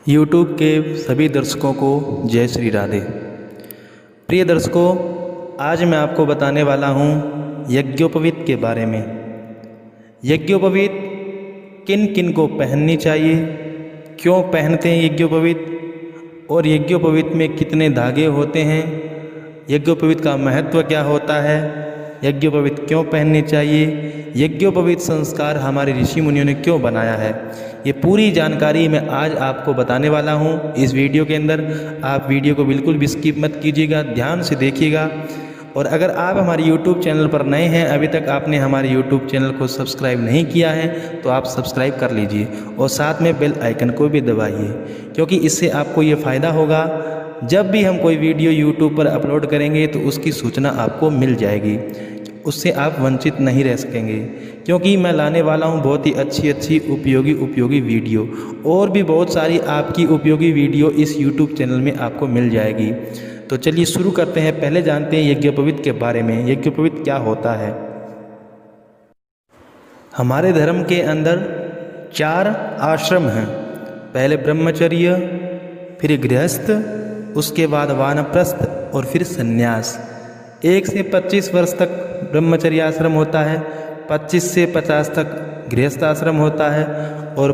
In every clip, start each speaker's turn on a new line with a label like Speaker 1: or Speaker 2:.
Speaker 1: YouTube के सभी दर्शकों को जय श्री राधे। प्रिय दर्शकों, आज मैं आपको बताने वाला हूँ यज्ञोपवीत के बारे में। यज्ञोपवीत किन किन को पहननी चाहिए, क्यों पहनते हैं यज्ञोपवीत, और यज्ञोपवीत में कितने धागे होते हैं, यज्ञोपवीत का महत्व क्या होता है, यज्ञोपवीत क्यों पहननी चाहिए, यज्ञोपवीत संस्कार हमारे ऋषि मुनियों ने क्यों बनाया है, ये पूरी जानकारी मैं आज आपको बताने वाला हूँ इस वीडियो के अंदर। आप वीडियो को बिल्कुल भी स्किप मत कीजिएगा, ध्यान से देखिएगा। और अगर आप हमारे YouTube चैनल पर नए हैं, अभी तक आपने हमारे YouTube चैनल को सब्सक्राइब नहीं किया है तो आप सब्सक्राइब कर लीजिए और साथ में बेल आइकन को भी दबाइए, क्योंकि इससे आपको ये फ़ायदा होगा, जब भी हम कोई वीडियो YouTube पर अपलोड करेंगे तो उसकी सूचना आपको मिल जाएगी, उससे आप वंचित नहीं रह सकेंगे। क्योंकि मैं लाने वाला हूं बहुत ही अच्छी उपयोगी वीडियो, और भी बहुत सारी आपकी उपयोगी वीडियो इस YouTube चैनल में आपको मिल जाएगी। तो चलिए शुरू करते हैं। पहले जानते हैं यज्ञोपवीत के बारे में। यज्ञोपवीत क्या होता है। हमारे धर्म के अंदर 4 आश्रम हैं। पहले ब्रह्मचर्य, फिर गृहस्थ, उसके बाद वानप्रस्थ और फिर सन्यास। 1 से 25 वर्ष तक ब्रह्मचर्य आश्रम होता है, 25 से 50 तक गृहस्थ आश्रम होता है, और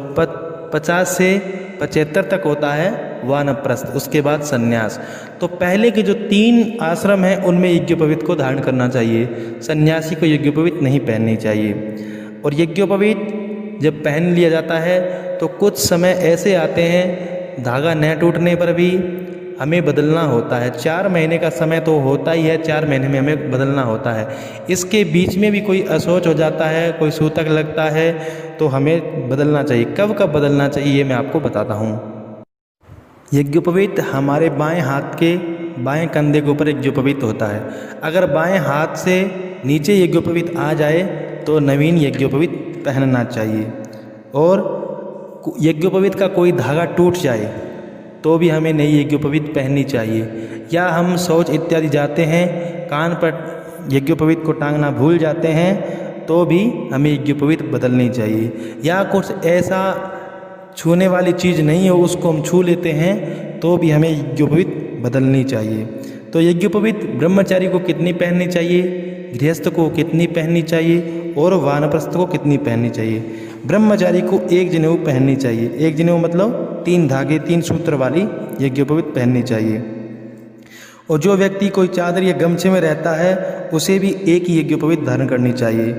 Speaker 1: 50 से 75 तक होता है वानप्रस्थ, उसके बाद सन्यास। तो पहले के जो 3 आश्रम हैं उनमें यज्ञोपवीत को धारण करना चाहिए, सन्यासी को यज्ञोपवीत नहीं पहननी चाहिए। और यज्ञोपवीत जब पहन लिया जाता है तो कुछ समय ऐसे आते हैं धागा न टूटने पर भी हमें बदलना होता है। 4 महीने का समय तो होता ही है, 4 महीने में हमें बदलना होता है। इसके बीच में भी कोई असोच हो जाता है, कोई सूतक लगता है तो हमें बदलना चाहिए। कब कब बदलना चाहिए ये मैं आपको बताता हूँ। यज्ञोपवीत हमारे बाएं हाथ के बाएं कंधे के ऊपर यज्ञोपवीत होता है। अगर बाएं हाथ से नीचे यज्ञोपवीत आ जाए तो नवीन यज्ञोपवीत पहनना चाहिए। और यज्ञोपवीत का कोई धागा टूट जाए तो भी हमें नई यज्ञोपवीत पहननी चाहिए। या हम शौच इत्यादि जाते हैं, कान पर यज्ञोपवीत को टांगना भूल जाते हैं तो भी हमें यज्ञोपवीत बदलनी चाहिए। या कुछ ऐसा छूने वाली चीज़ नहीं हो, उसको हम छू लेते हैं तो भी हमें यज्ञोपवीत बदलनी चाहिए। तो यज्ञोपवीत ब्रह्मचारी को कितनी पहननी चाहिए, गृहस्थ को कितनी पहननी चाहिए, और वानप्रस्थ को कितनी पहननी चाहिए। ब्रह्मचारी को 1 जनेऊ पहननी चाहिए। 1 जनेऊ मतलब 3 धागे 3 सूत्र वाली यज्ञोपवीत पहननी चाहिए। और जो व्यक्ति कोई चादर या गमछे में रहता है उसे भी 1 ही यज्ञोपवीत धारण करनी चाहिए।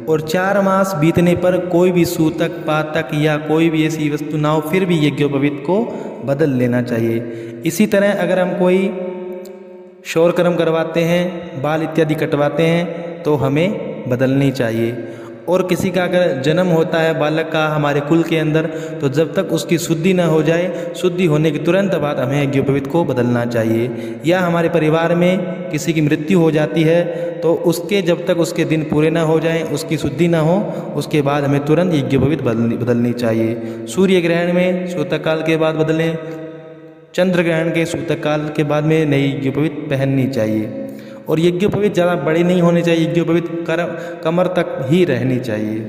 Speaker 1: और 4 मास बीतने पर कोई भी सूतक, पातक या कोई भी ऐसी वस्तु ना हो, फिर भी यज्ञोपवीत को बदल लेना चाहिए। इसी तरह अगर हम कोई शौर कर्म करवाते हैं, बाल इत्यादि कटवाते हैं तो हमें बदलनी चाहिए। और किसी का अगर जन्म होता है बालक का हमारे कुल के अंदर, तो जब तक उसकी शुद्धि न हो जाए, शुद्धि होने के तुरंत बाद हमें यज्ञोपवीत को बदलना चाहिए। या हमारे परिवार में किसी की मृत्यु हो जाती है तो उसके जब तक उसके दिन पूरे ना हो जाएं, उसकी शुद्धि ना हो, उसके बाद हमें तुरंत यज्ञोपवीत बदलनी चाहिए। सूर्य ग्रहण में सूतक काल के बाद बदलें, चंद्र ग्रहण के सूतक काल के बाद में नई यज्ञोपवीत पहननी चाहिए। और यज्ञोपवीत ज़्यादा बड़े नहीं होने चाहिए, यज्ञोपवीत कमर तक ही रहनी चाहिए।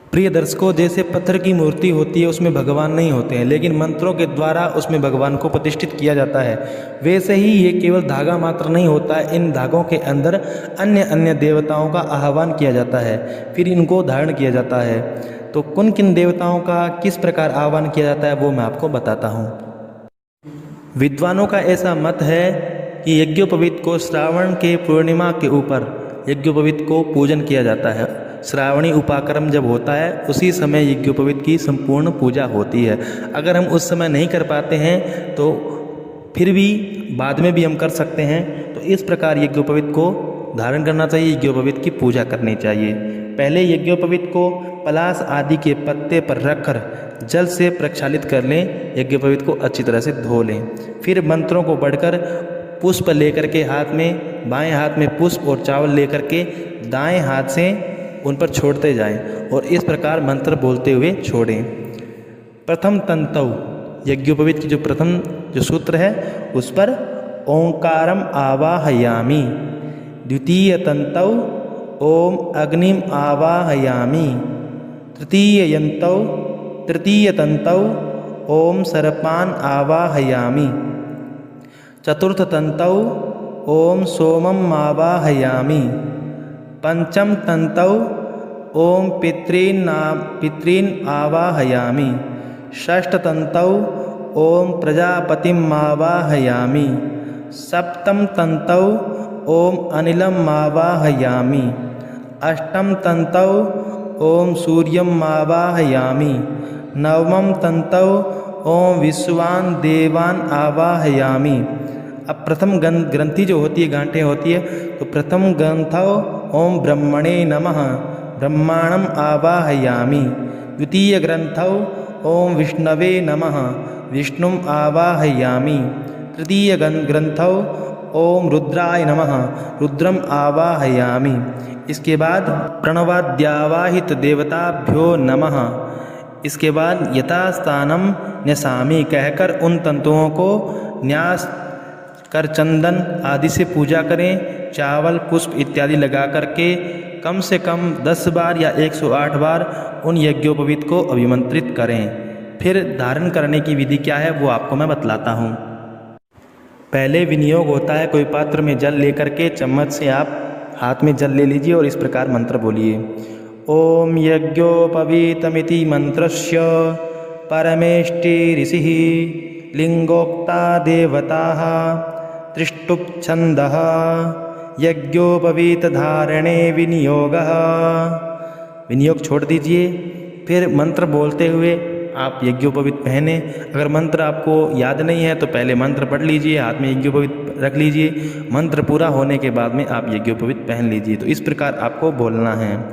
Speaker 1: प्रिय दर्शकों, जैसे पत्थर की मूर्ति होती है उसमें भगवान नहीं होते हैं, लेकिन मंत्रों के द्वारा उसमें भगवान को प्रतिष्ठित किया जाता है, वैसे ही ये केवल धागा मात्र नहीं होता है, इन धागों के अंदर अन्य अन्य देवताओं का आह्वान किया जाता है, फिर इनको धारण किया जाता है। तो किन किन देवताओं का किस प्रकार आह्वान किया जाता है वो मैं आपको बताता हूँ। विद्वानों का ऐसा मत है कि यज्ञोपवीत को श्रावण के पूर्णिमा के ऊपर यज्ञोपवीत को पूजन किया जाता है। श्रावणी उपाकर्म जब होता है उसी समय यज्ञोपवीत की संपूर्ण पूजा होती है। अगर हम उस समय नहीं कर पाते हैं तो फिर भी बाद में भी हम कर सकते हैं। तो इस प्रकार यज्ञोपवीत को धारण करना चाहिए, यज्ञोपवीत की पूजा करनी चाहिए। पहले यज्ञोपवीत को पलाश आदि के पत्ते पर रखकर जल से प्रक्षालित कर लें, यज्ञोपवीत को अच्छी तरह से धो लें। फिर मंत्रों को बढ़कर पुष्प लेकर के हाथ में, बाएं हाथ में पुष्प और चावल लेकर के दाएं हाथ से उन पर छोड़ते जाएं और इस प्रकार मंत्र बोलते हुए छोड़ें। प्रथम तंतौ, यज्ञोपवीत की जो प्रथम जो सूत्र है उस पर ओंकारम आवाहयामि। द्वितीय तंतौ ओम अग्निम आवाहयामि। तृतीय यंतौ तृतीयतन्तौ ॐ सर्पान् आवाहयामि। चतुर्थतन्तौ ॐ सोमम् आवाहयामि। पंचमतन्तौ ॐ पितॄन् आवाहयामि। षष्ठतन्तौ ॐ प्रजापतिम् आवाहयामि। सप्तमतन्तौ ॐ अनिलम् आवाहयामि। अष्टमतन्तौ ॐ सूर्यम् आवाहयामि। नवमतन्तौ ॐ विश्वान् देवान् आवाहयामि। अब प्रथम ग्रंथि जो होती है, गांठें होती है, तो प्रथम ग्रंथौ ॐ ब्रह्मणे नमः, ब्रह्माणम् आवाहयामि। द्वितीय ग्रंथौ ॐ विष्णवे नमः, विष्णुम् आवाहयामि। तृतीय ग्रंथौ ॐ रुद्राय नमः, रुद्रम् आवाहयामि। इसके बाद प्रणवाद्यावाहित देवताभ्यो नमः। इसके बाद यथास्थानं न्यसामि कहकर उन तंतुओं को न्यास कर चंदन आदि से पूजा करें। चावल पुष्प इत्यादि लगा करके कम से कम 10 बार या 108 बार उन यज्ञोपवीत को अभिमंत्रित करें। फिर धारण करने की विधि क्या है वो आपको मैं बतलाता हूँ। पहले विनियोग होता है, कोई पात्र में जल लेकर के चम्मच से आप हाथ में जल ले लीजिए और इस प्रकार मंत्र बोलिए। ओम यज्ञोपवीतमिति मंत्रस्य परमेष्टि ऋषिः लिंगोक्ता देवताः त्रिष्टुप छन्दः यज्ञोपवीत धारणे विनियोगः। विनियोग छोड़ दीजिए, फिर मंत्र बोलते हुए आप यज्ञोपवीत पहने। अगर मंत्र आपको याद नहीं है तो पहले मंत्र पढ़ लीजिए, हाथ में यज्ञोपवीत रख लीजिए। मंत्र पूरा होने के बाद में आप यज्ञोपवीत पहन लीजिए। तो इस प्रकार आपको बोलना है।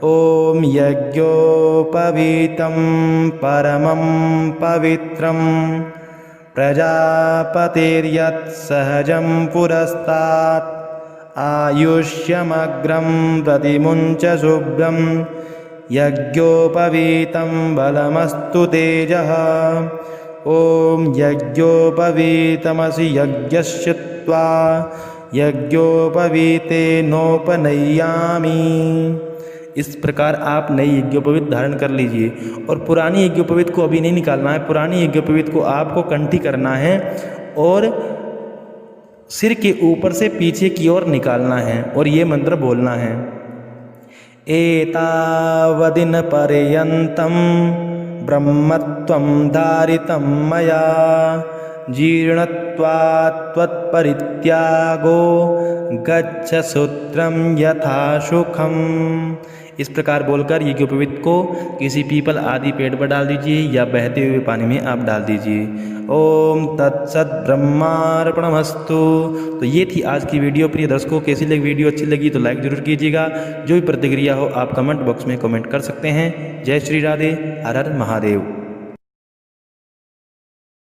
Speaker 1: ओम यज्ञोपवीतं परमं पवित्रं प्रजापतिर्यत् सहजं पुरस्तात् आयुष्यमग्रं प्रतिमुञ्च शुभ्रं यज्ञोपवीतं बलमस्तु तेजः। ओम यज्ञोपवीतमसि यज्ञस्य त्वा यज्ञोपवीतेनोपनय्यामि। इस प्रकार आप नई यज्ञोपवीत धारण कर लीजिए। और पुरानी यज्ञोपवीत को अभी नहीं निकालना है, पुरानी यज्ञोपवीत को आपको कंठी करना है और सिर के ऊपर से पीछे की ओर निकालना है और ये मंत्र बोलना है। एतावदिन पर्यन्तं ब्रह्मत्वं धारितं मया जीर्णत्वात् त्वत्परित्यागो गच्छ सूत्रं यथा सुखम्। इस प्रकार बोलकर यज्ञोपवीत को किसी पीपल आदि पेड़ पर डाल दीजिए या बहते हुए पानी में आप डाल दीजिए। ओम तत्सत ब्रह्मार्पणमस्तु। तो ये थी आज की वीडियो। प्रिय दर्शकों, कैसी लगी वीडियो? अच्छी लगी तो लाइक जरूर कीजिएगा। जो भी प्रतिक्रिया हो आप कमेंट बॉक्स में कमेंट कर सकते हैं। जय श्री राधे, हर हर महादेव।